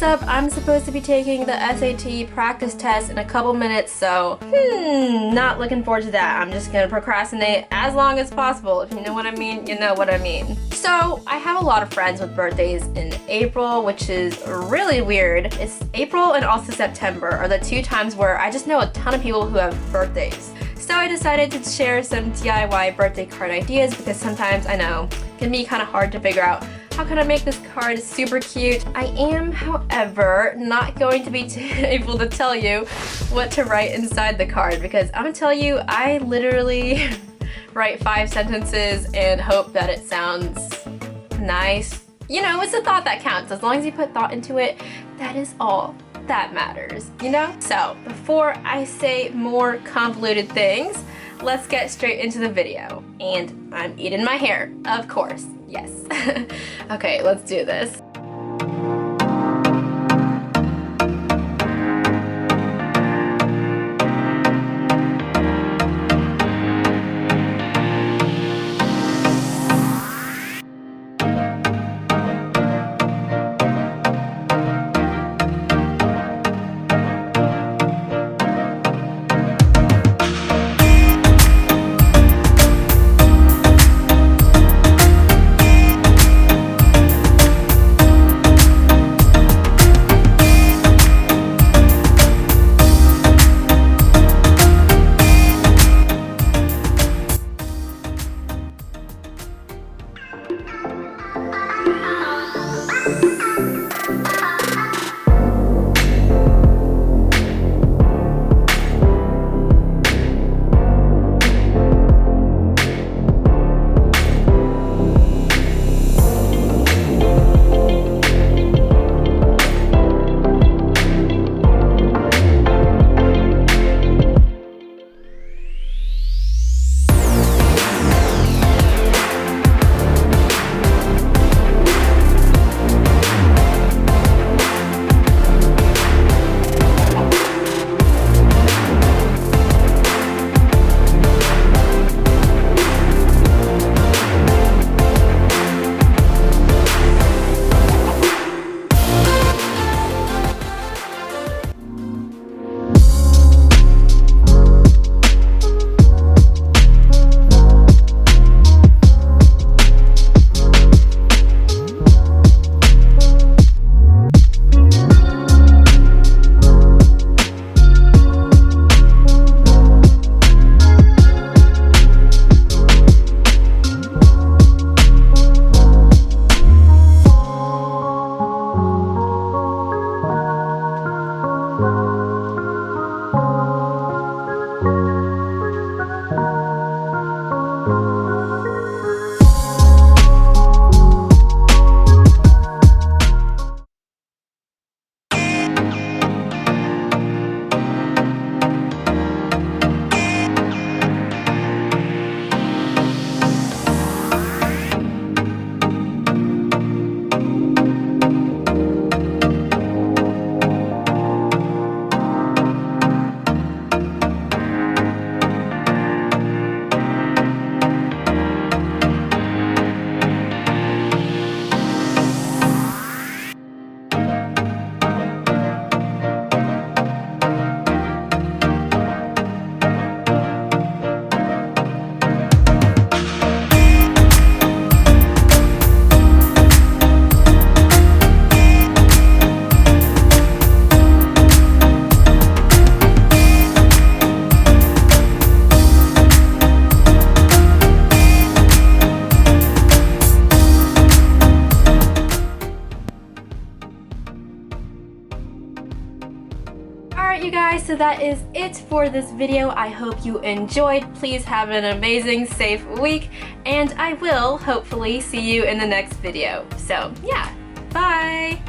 up, I'm supposed to be taking the SAT practice test in a couple minutes, so not looking forward to that. I'm just gonna procrastinate as long as possible. If you know what I mean, you know what I mean. So I have a lot of friends with birthdays in April, which is really weird. It's April and also September are the two times where I just know a ton of people who have birthdays. So I decided to share some DIY birthday card ideas because sometimes I know it can be kind of hard to figure out how can I make this card super cute. I am, however, not going to be able to tell you what to write inside the card because I'm gonna tell you, I literally write 5 sentences and hope that it sounds nice. You know, it's the thought that counts. As long as you put thought into it, that is all that matters, you know? So before I say more convoluted things, let's get straight into the video. And I'm eating my hair, of course, yes. Okay, let's do this. Alright you guys, so that is it for this video. I hope you enjoyed. Please have an amazing, safe week, and I will hopefully see you in the next video. So yeah, bye!